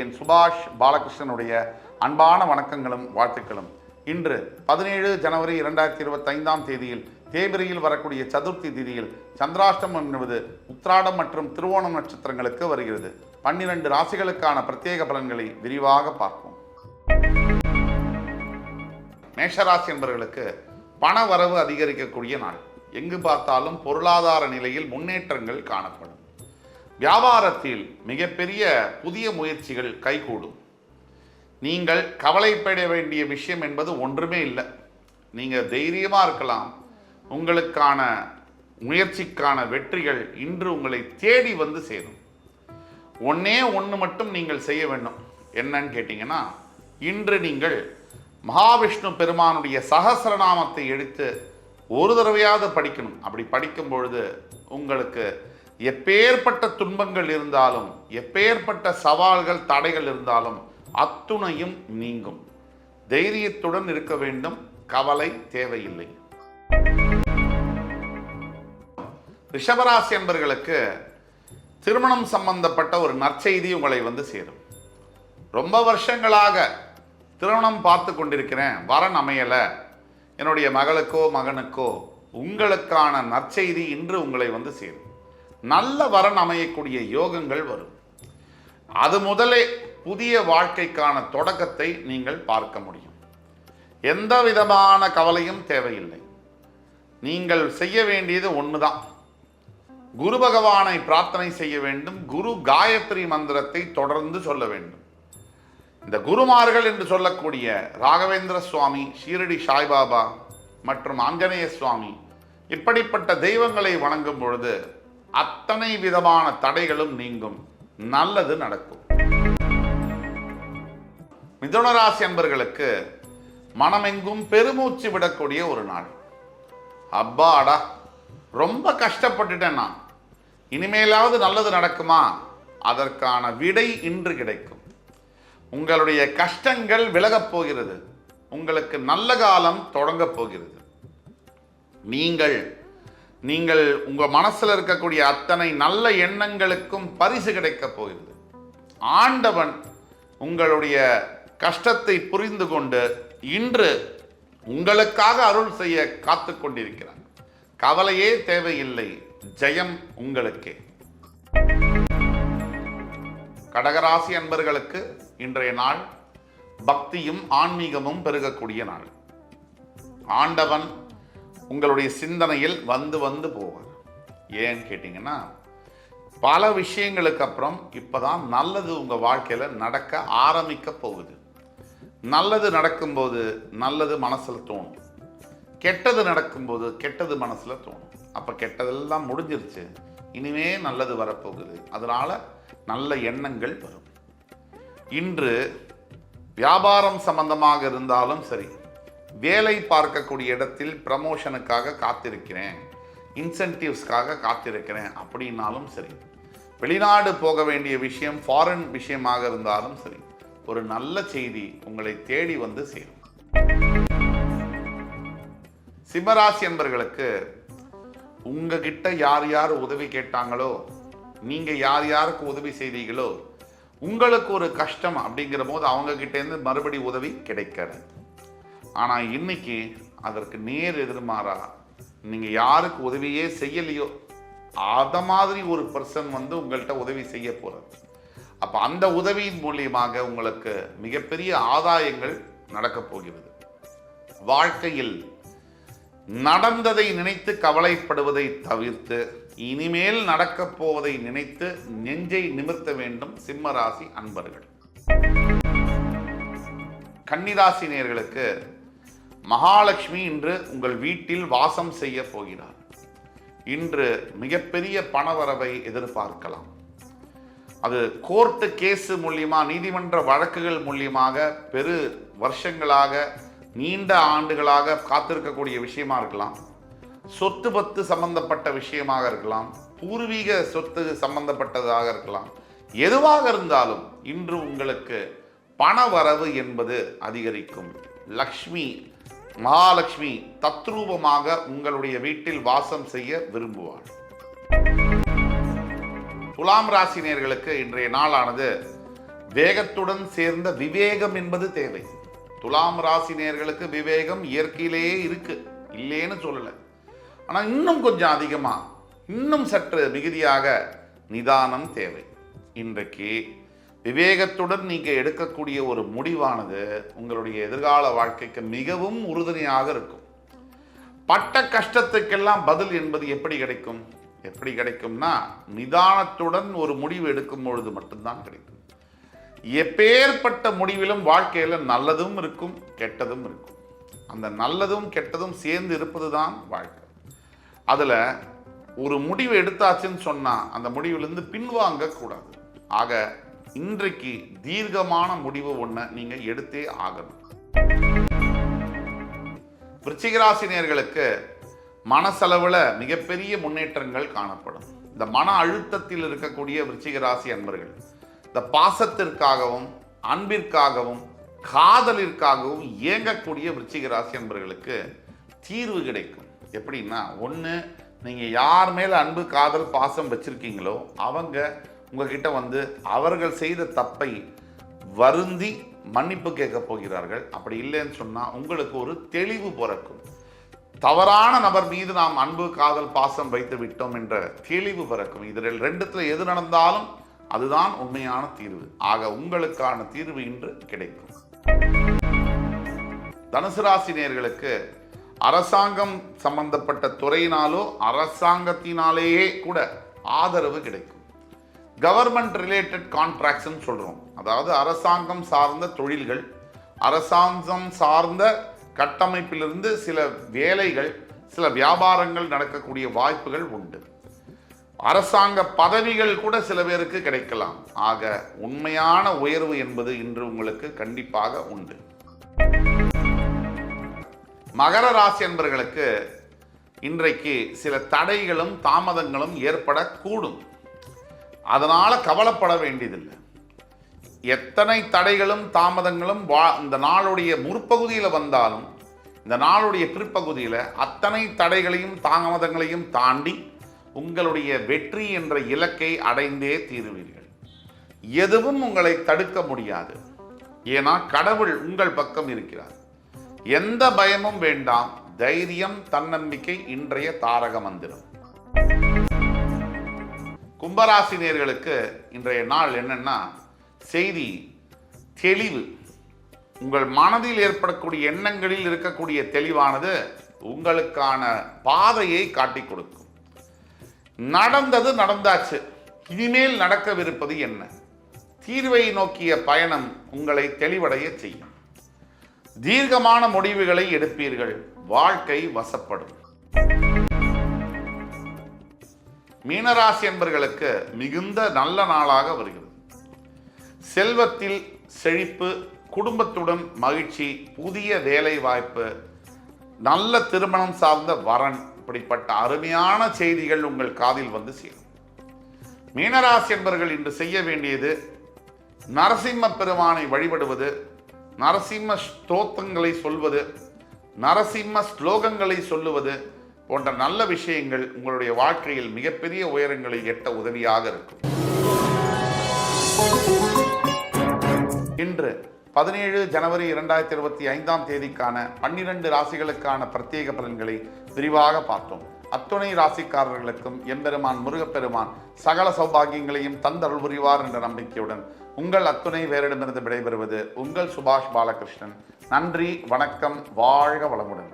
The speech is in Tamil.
ஜோதிடர் சுபாஷ் பாலகிருஷ்ணனுடைய அன்பான வணக்கங்களும் வாழ்த்துக்களும். இன்று 17 ஜனவரி 2025 தேதியில் தேய்பிரையில் வரக்கூடிய சதுர்த்தி திதியில் சந்திராஷ்டமம் என்பது உத்திராடம் மற்றும் திருவோணம் நட்சத்திரங்களுக்கு வருகிறது. 12 ராசிகளுக்கான பிரத்யேக பலன்களை விரிவாக பார்ப்போம். மேஷராசி என்பவர்களுக்கு பண வரவு அதிகரிக்கக்கூடிய நாள். எங்கு பார்த்தாலும் பொருளாதார நிலையில் முன்னேற்றங்கள் காணப்படும். வியாபாரத்தில் மிகப்பெரிய புதிய முயற்சிகள் கைகூடும். நீங்கள் கவலைப்பட வேண்டிய விஷயம் என்பது ஒன்றுமே இல்லை. நீங்கள் தைரியமாக இருக்கலாம். உங்களுக்கான முயற்சிக்கான வெற்றிகள் இன்று உங்களை தேடி வந்து சேரும். ஒன்றே மட்டும் நீங்கள் செய்ய வேண்டும். என்னன்னு கேட்டிங்கன்னா, இன்று நீங்கள் மகாவிஷ்ணு பெருமானுடைய சகஸ்ரநாமத்தை எடுத்து ஒரு தடவையாவது படிக்கணும். அப்படி படிக்கும் பொழுது உங்களுக்கு எப்பேற்பட்ட துன்பங்கள் இருந்தாலும், எப்பேற்பட்ட சவால்கள் தடைகள் இருந்தாலும் அத்துணையும் நீங்கும். தைரியத்துடன் இருக்க வேண்டும். கவலை தேவையில்லை. ரிஷபராசி என்பவர்களுக்கு திருமணம் சம்பந்தப்பட்ட ஒரு நற்செய்தி உங்களை வந்து சேரும். ரொம்ப வருஷங்களாக திருமணம் பார்த்து கொண்டிருக்கிறேன், வரன் அமையலை, என்னுடைய மகளுக்கோ மகனுக்கோ, உங்களுக்கான நற்செய்தி இன்று உங்களை வந்து சேரும். நல்ல வரன் அமையக்கூடிய யோகங்கள் வரும். அது முதலே புதிய வாழ்க்கைக்கான தொடக்கத்தை நீங்கள் பார்க்க முடியும். எந்த விதமான கவலையும் தேவையில்லை. நீங்கள் செய்ய வேண்டியது ஒன்றுதான். குரு பகவானை பிரார்த்தனை செய்ய வேண்டும். குரு காயத்ரி மந்திரத்தை தொடர்ந்து சொல்ல வேண்டும். இந்த குருமார்கள் என்று சொல்லக்கூடிய ராகவேந்திர சுவாமி, ஷீரடி சாய்பாபா மற்றும் ஆஞ்சநேய சுவாமி, இப்படிப்பட்ட தெய்வங்களை வணங்கும் பொழுது அத்தனை விதமான தடைகளும் நீங்கும். நல்லது நடக்கும். மிதுனராசி அன்பர்களுக்கு மனமெங்கும் பெருமூச்சு விடக்கூடிய ஒரு நாள். அப்பாடா, ரொம்ப கஷ்டப்பட்டுட்டேன் நான், இனிமேலாவது நல்லது நடக்குமா? அதற்கான விடை இன்று கிடைக்கும். உங்களுடைய கஷ்டங்கள் விலகப் போகிறது. உங்களுக்கு நல்ல காலம் தொடங்கப் போகிறது. நீங்கள் உங்கள் மனசில் இருக்கக்கூடிய அத்தனை நல்ல எண்ணங்களுக்கும் பரிசு கிடைக்கப் போகிறது. ஆண்டவன் உங்களுடைய கஷ்டத்தை புரிந்து கொண்டு இன்று உங்களுக்காக அருள் செய்ய காத்து கொண்டிருக்கிறார். கவலையே தேவையில்லை. ஜெயம் உங்களுக்கே. கடகராசி அன்பர்களுக்கு இன்றைய நாள் பக்தியும் ஆன்மீகமும் பெருகக்கூடிய நாள். ஆண்டவன் உங்களுடைய சிந்தனையில் வந்து வந்து போவார். ஏன்னு கேட்டிங்கன்னா, பல விஷயங்களுக்கு அப்புறம் இப்போதான் நல்லது உங்கள் வாழ்க்கையில் நடக்க ஆரம்பிக்க போகுது. நல்லது நடக்கும்போது நல்லது மனசில் தோணும். கெட்டது நடக்கும்போது கெட்டது மனசில் தோணும். அப்போ கெட்டதெல்லாம் முடிஞ்சிருச்சு, இனிமே நல்லது வரப்போகுது. அதனால் நல்ல எண்ணங்கள் வரும். இன்று வியாபாரம் சம்பந்தமாக இருந்தாலும் சரி, வேலை பார்க்கக்கூடிய இடத்தில் ப்ரமோஷனுக்காக காத்திருக்கிறேன், இன்சென்டிவ்ஸ்க்காக காத்திருக்கிறேன் அப்படின்னாலும் சரி, வெளிநாடு போக வேண்டிய விஷயம், ஃபாரின் விஷயமாக இருந்தாலும் சரி, ஒரு நல்ல செய்தி உங்களை தேடி வந்து சேரும். சிம்மராசி என்பவர்களுக்கு உங்ககிட்ட யார் யார் உதவி கேட்டாங்களோ, நீங்க யார் யாருக்கு உதவி செய்தீங்களோ, உங்களுக்கு ஒரு கஷ்டம் அப்படிங்கிற போது அவங்க கிட்டேருந்து மறுபடி உதவி கிடைக்காது. ஆனால் இன்னைக்கு அதற்கு நேர் எதிர்மாறா, நீங்கள் யாருக்கு உதவியே செய்யலையோ அத மாதிரி ஒரு பர்சன் வந்து உங்கள்கிட்ட உதவி செய்ய போகிறார். அப்போ அந்த உதவியின் மூலியமாக உங்களுக்கு மிகப்பெரிய ஆதாயங்கள் நடக்கப் போகிறது. வாழ்க்கையில் நடந்ததை நினைத்து கவலைப்படுவதை தவிர்த்து இனிமேல் நடக்கப் போவதை நினைத்து நெஞ்சை நிமிர்த்த வேண்டும் சிம்மராசி அன்பர்கள். கன்னிராசி நேயர்களுக்கு மகாலட்சுமி இன்று உங்கள் வீட்டில் வாசம் செய்ய போகிறார். இன்று மிகப்பெரிய பணவரவை எதிர்பார்க்கலாம். அது கோர்ட்டு கேஸு மூலியமா, நீதிமன்ற வழக்குகள் மூலியமாக பெரு வருஷங்களாக, நீண்ட ஆண்டுகளாக காத்திருக்கக்கூடிய விஷயமா இருக்கலாம். சொத்து பத்து சம்பந்தப்பட்ட விஷயமாக இருக்கலாம். பூர்வீக சொத்து சம்பந்தப்பட்டதாக இருக்கலாம். எதுவாக இருந்தாலும் இன்று உங்களுக்கு பண வரவு என்பது அதிகரிக்கும். லக்ஷ்மி, மகாலட்சுமி தத்ரூபமாக உங்களுடைய வீட்டில் வாசம் செய்ய விரும்புவார். துலாம் ராசி நேயர்களுக்கு இன்றைய நாளானது வேகத்துடன் சேர்ந்த விவேகம் என்பது தேவை. துலாம் ராசி நேயர்களுக்கு விவேகம் இயற்கையிலேயே இருக்கு, இல்லேன்னு சொல்லலை. ஆனால் இன்னும் கொஞ்சம் அதிகமாக, இன்னும் சற்று மிகுதியாக நிதானம் தேவை. இன்றைக்கு விவேகத்துடன் நீங்கள் எடுக்கக்கூடிய ஒரு முடிவானது உங்களுடைய எதிர்கால வாழ்க்கைக்கு மிகவும் உறுதுணையாக இருக்கும். பட்ட கஷ்டத்துக்கெல்லாம் பதில் என்பது எப்படி கிடைக்கும்? எப்படி கிடைக்கும்னா, நிதானத்துடன் ஒரு முடிவு எடுக்கும் பொழுது மட்டும்தான் கிடைக்கும். எப்பேற்பட்ட முடிவிலும் வாழ்க்கையில் நல்லதும் இருக்கும், கெட்டதும் இருக்கும். அந்த நல்லதும் கெட்டதும் சேர்ந்து இருப்பது தான் வாழ்க்கை. அதில் ஒரு முடிவு எடுத்தாச்சுன்னு சொன்னால் அந்த முடிவிலிருந்து பின்வாங்க கூடாது. ஆக இன்றைக்கு தீர்க்கமான முடிவு ஒன்று நீங்கள் எடுத்தே ஆகணும். விருச்சிகராசி நேயர்களுக்கு மனசளவில் மிகப்பெரிய முன்னேற்றங்கள் காணப்படும். இந்த மன அழுத்தத்தில் இருக்கக்கூடிய விருச்சிகராசி அன்பர்கள் இந்த பாசத்திற்காகவும் அன்பிற்காகவும் காதலிற்காகவும் இயங்கக்கூடிய விருச்சிகராசி அன்பர்களுக்கு தீர்வு கிடைக்கும். எப்படின்னா, ஒன்று, நீங்கள் யார் மேலே அன்பு காதல் பாசம் வச்சுருக்கீங்களோ அவங்க உங்ககிட்ட வந்து அவர்கள் செய்த தப்பை வருந்தி மன்னிப்பு கேட்க போகிறார்கள். அப்படி இல்லைன்னு சொன்னால் உங்களுக்கு ஒரு தெளிவு பிறக்கும். தவறான நபர் மீது நாம் அன்பு காதல் பாசம் வைத்து விட்டோம் என்ற தெளிவு பிறக்கும். இதில் ரெண்டுத்துல எது நடந்தாலும் அதுதான் உண்மையான தீர்வு. ஆக உங்களுக்கான தீர்வு இன்று கிடைக்கும். தனுசு ராசி நேயர்களுக்கு அரசாங்கம் சம்பந்தப்பட்ட துறையினாலோ அரசாங்கத்தினாலேயே கூட ஆதரவு கிடைக்கும். கவர்மெண்ட் ரிலேட்டட் கான்ட்ராக்ட்ஸ் சொல்றோம். அதாவது அரசாங்கம் சார்ந்த தொழில்கள், அரசாங்கம் சார்ந்த கட்டமைப்பிலிருந்து சில வேலைகள், சில வியாபாரங்கள் நடக்கக்கூடிய வாய்ப்புகள் உண்டு. அரசாங்க பதவிகள் கூட சில பேருக்கு கிடைக்கலாம். ஆக உண்மையான உயர்வு என்பது இன்று உங்களுக்கு கண்டிப்பாக உண்டு. மகர ராசி என்பவர்களுக்கு இன்றைக்கு சில தடைகளும் தாமதங்களும் ஏற்படக்கூடும். அதனால கவலைப்பட வேண்டியதில்லை. எத்தனை தடைகளும் தாமதங்களும் இந்த நாளுடைய முற்பகுதியில் வந்தாலும் இந்த நாளுடைய பிற்பகுதியில் அத்தனை தடைகளையும் தாமதங்களையும் தாண்டி உங்களுடைய வெற்றி என்ற இலக்கை அடைந்தே தீருவீர்கள். எதுவும் உங்களை தடுக்க முடியாது. ஏன்னா கடவுள் உங்கள் பக்கம் இருக்கிறார். எந்த பயமும் வேண்டாம். தைரியம், தன்னம்பிக்கை இன்றைய தாரக மந்திரம். கும்பராசி நேயர்களுக்கு இன்றைய நாள் என்னன்னா, செய்தி தெளிவு. உங்கள் மனதில் ஏற்படக்கூடிய எண்ணங்களில் இருக்கக்கூடிய தெளிவானது உங்களுக்கான பாதையை காட்டி கொடுக்கும். நடந்தது நடந்தாச்சு, இனிமேல் நடக்கவிருப்பது என்ன? தீர்வை நோக்கிய பயணம் உங்களை தெளிவடைய செய்யும். தீர்க்கமான முடிவுகளை எடுப்பீர்கள். வாழ்க்கை வசப்படும். மீனராசி என்பவர்களுக்கு மிகுந்த நல்ல நாளாக வருகிறது. செல்வத்தில் செழிப்பு, குடும்பத்துடன் மகிழ்ச்சி, புதிய வேலை வாய்ப்பு, நல்ல திருமணம் சார்ந்த வரன், இப்படிப்பட்ட அருமையான செய்திகள் உங்கள் காதில் வந்து சேரும். மீனராசி என்பவர்கள் இன்று செய்ய வேண்டியது நரசிம்ம பெருமானை வழிபடுவது, நரசிம்ம ஸ்தோத்திரங்களை சொல்வது, நரசிம்ம ஸ்லோகங்களை சொல்லுவது போன்ற நல்ல விஷயங்கள் உங்களுடைய வாழ்க்கையில் மிகப்பெரிய உயரங்களை எட்ட உதவியாக இருக்கும். இன்று 17 ஜனவரி 2025 தேதிக்கான 12 ராசிகளுக்கான பிரத்யேக பலன்களை விரிவாக பார்த்தோம். அத்துணை ராசிக்காரர்களுக்கும் எம்பெருமான் முருகப்பெருமான் சகல சௌபாகியங்களையும் தந்தருள் புரிவார் என்ற நம்பிக்கையுடன் உங்கள் அத்துணை வேரிடமிருந்து விடைபெறுவது உங்கள் சுபாஷ் பாலகிருஷ்ணன். நன்றி, வணக்கம், வாழ்க வளமுடன்.